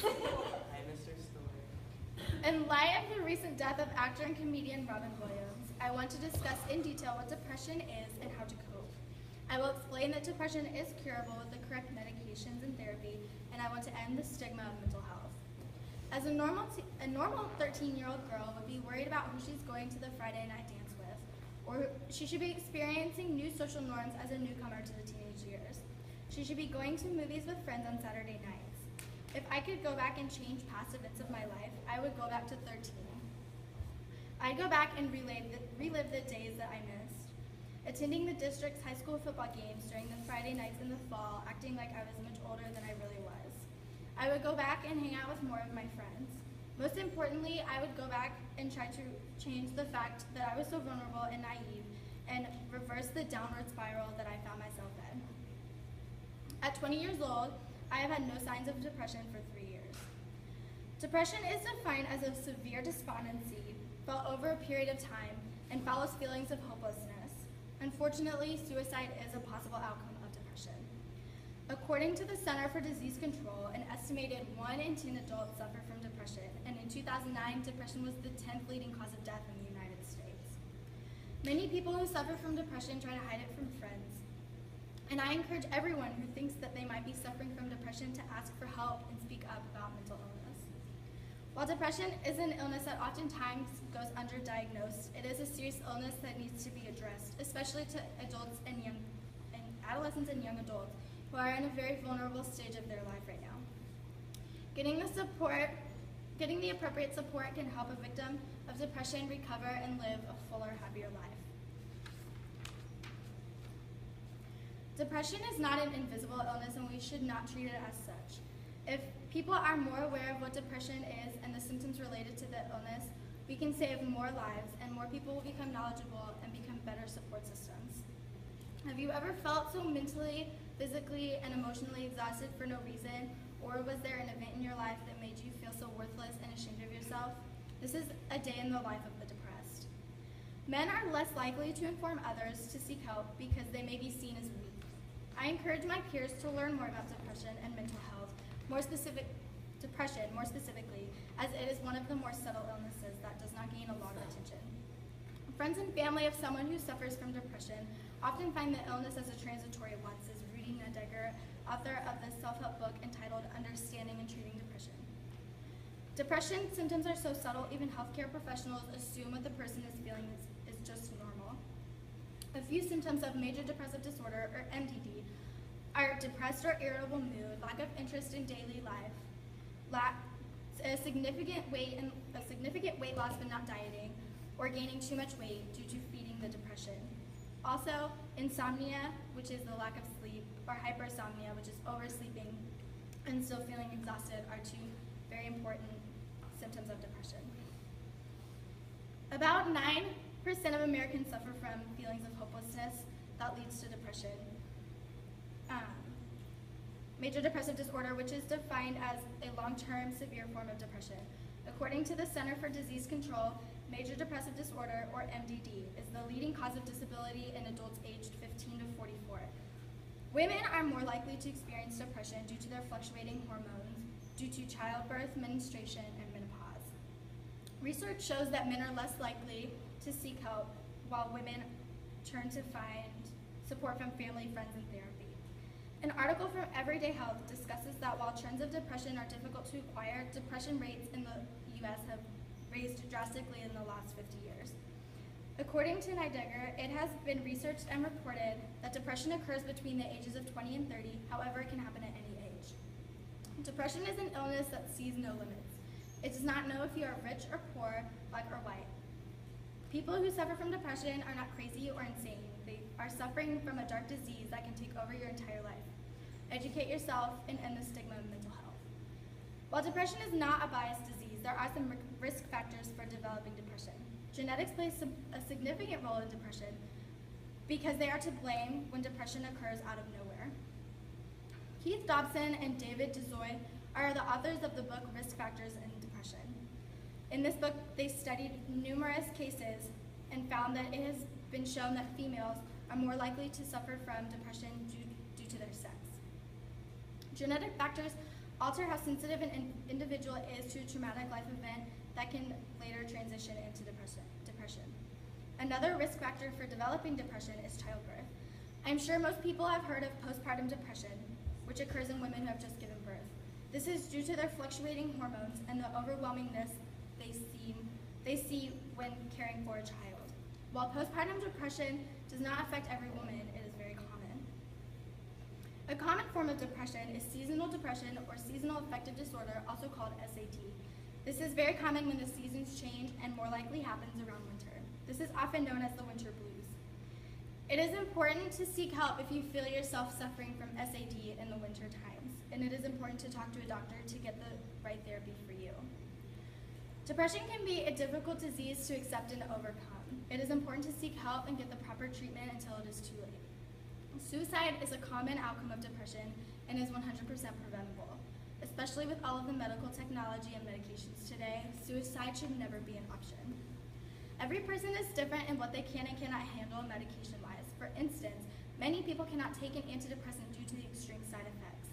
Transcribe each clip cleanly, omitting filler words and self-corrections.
Hi, Mr. Story. In light of the recent death of actor and comedian Robin Williams, I want to discuss in detail what depression is and how to cope. I will explain that depression is curable with the correct medications and therapy, and I want to end the stigma of mental health. As a normal 13-year-old girl would be worried about who she's going to the Friday night dance with, or she should be experiencing new social norms as a newcomer to the teenage years. She should be going to movies with friends on Saturday nights. If I could go back and change past events of my life, I would go back to 13. I'd go back and relive the days that I missed. Attending the district's high school football games during the Friday nights in the fall, acting like I was much older than I really was. I would go back and hang out with more of my friends. Most importantly, I would go back and try to change the fact that I was so vulnerable and naive and reverse the downward spiral that I found myself in. At 20 years old, I have had no signs of depression for 3 years. Depression is defined as a severe despondency felt over a period of time and follows feelings of hopelessness. Unfortunately, suicide is a possible outcome of depression. According to the Center for Disease Control, an estimated 1 in 10 adults suffer from depression, and in 2009, depression was the 10th leading cause of death in the United States. Many people who suffer from depression try to hide it from friends, and I encourage everyone who thinks that they might be suffering from depression to ask for help and speak up about mental illness. While depression is an illness that oftentimes goes underdiagnosed, it is a serious illness that needs to be addressed, especially to adults and adolescents and young adults who are in a very vulnerable stage of their life right now. Getting the appropriate support can help a victim of depression recover and live a fuller, happier life. Depression is not an invisible illness, and we should not treat it as such. If people are more aware of what depression is and the symptoms related to the illness, we can save more lives and more people will become knowledgeable and become better support systems. Have you ever felt so mentally, physically, and emotionally exhausted for no reason, or was there an event in your life that made you feel so worthless and ashamed of yourself? This is a day in the life of the depressed. Men are less likely to inform others to seek help because they may be seen as weak. I encourage my peers to learn more about depression and mental health, depression more specifically, as it is one of the more subtle illnesses that does not gain a lot of attention. Friends and family of someone who suffers from depression often find the illness as a transitory one, says Rudy Nadegger, author of the self-help book entitled Understanding and Treating Depression. Depression symptoms are so subtle, even healthcare professionals assume what the person is feeling is just normal. A few symptoms of major depressive disorder, or MDD, are depressed or irritable mood, lack of interest in daily life, a significant weight loss but not dieting, or gaining too much weight due to feeding the depression. Also, insomnia, which is the lack of sleep, or hypersomnia, which is oversleeping and still feeling exhausted, are two very important symptoms of depression. About 9% of Americans suffer from feelings of hopelessness that leads to depression. Major depressive disorder, which is defined as a long-term severe form of depression. According to the Center for Disease Control, major depressive disorder, or MDD, is the leading cause of disability in adults aged 15 to 44. Women are more likely to experience depression due to their fluctuating hormones, due to childbirth, menstruation, and menopause. Research shows that men are less likely to seek help, while women turn to find support from family, friends, and therapy. An article from Everyday Health discusses that while trends of depression are difficult to acquire, depression rates in the U.S. have raised drastically in the last 50 years. According to Neidegger, it has been researched and reported that depression occurs between the ages of 20 and 30, however, it can happen at any age. Depression is an illness that sees no limits. It does not know if you are rich or poor, black or white. People who suffer from depression are not crazy or insane. They are suffering from a dark disease that can take over your entire life. Educate yourself and end the stigma of mental health. While depression is not a biased disease, there are some risk factors for developing depression. Genetics plays a significant role in depression because they are to blame when depression occurs out of nowhere. Keith Dobson and David Dezoy are the authors of the book Risk Factors in Depression. In this book, they studied numerous cases and found that it has been shown that females are more likely to suffer from depression due to their sex. Genetic factors alter how sensitive an individual is to a traumatic life event that can later transition into depression. Another risk factor for developing depression is childbirth. I'm sure most people have heard of postpartum depression, which occurs in women who have just given birth. This is due to their fluctuating hormones and the overwhelmingness they see when caring for a child. While postpartum depression does not affect every woman, it is very common. A common form of depression is seasonal depression or seasonal affective disorder, also called SAD. This is very common when the seasons change and more likely happens around winter. This is often known as the winter blues. It is important to seek help if you feel yourself suffering from SAD in the winter times, and it is important to talk to a doctor to get the right therapy for you. Depression can be a difficult disease to accept and overcome. It is important to seek help and get the proper treatment until it is too late. Suicide is a common outcome of depression and is 100% preventable. Especially with all of the medical technology and medications today, suicide should never be an option. Every person is different in what they can and cannot handle medication-wise. For instance, many people cannot take an antidepressant due to the extreme side effects.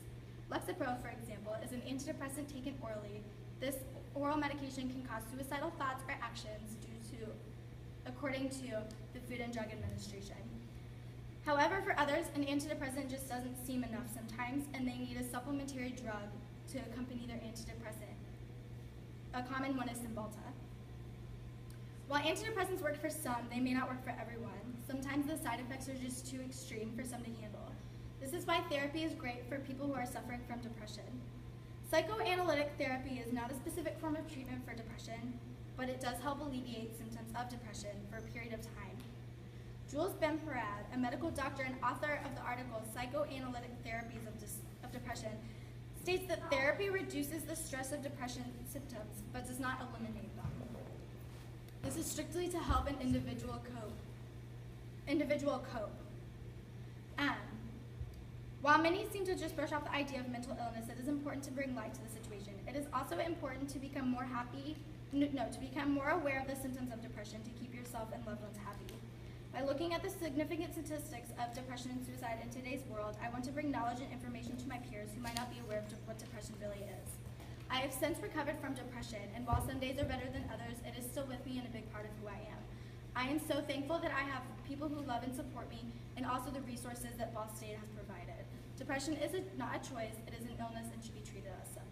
Lexapro, for example, is an antidepressant taken orally. This oral medication can cause suicidal thoughts or actions according to the Food and Drug Administration. However, for others, an antidepressant just doesn't seem enough sometimes, and they need a supplementary drug to accompany their antidepressant. A common one is Cymbalta. While antidepressants work for some, they may not work for everyone. Sometimes the side effects are just too extreme for some to handle. This is why therapy is great for people who are suffering from depression. Psychoanalytic therapy is not a specific form of treatment for depression, but it does help alleviate symptoms of depression for a period of time. Jules Ben-Parad, a medical doctor and author of the article Psychoanalytic Therapies of Depression, states that therapy reduces the stress of depression symptoms, but does not eliminate them. This is strictly to help an individual cope. While many seem to just brush off the idea of mental illness, it is important to bring light to the situation. It is also important to become more aware of the symptoms of depression to keep yourself and loved ones happy. By looking at the significant statistics of depression and suicide in today's world, I want to bring knowledge and information to my peers who might not be aware of what depression really is. I have since recovered from depression, and while some days are better than others, it is still with me and a big part of who I am. I am so thankful that I have people who love and support me, and also the resources that Ball State has provided. Depression is not a choice, it is an illness and should be treated as such.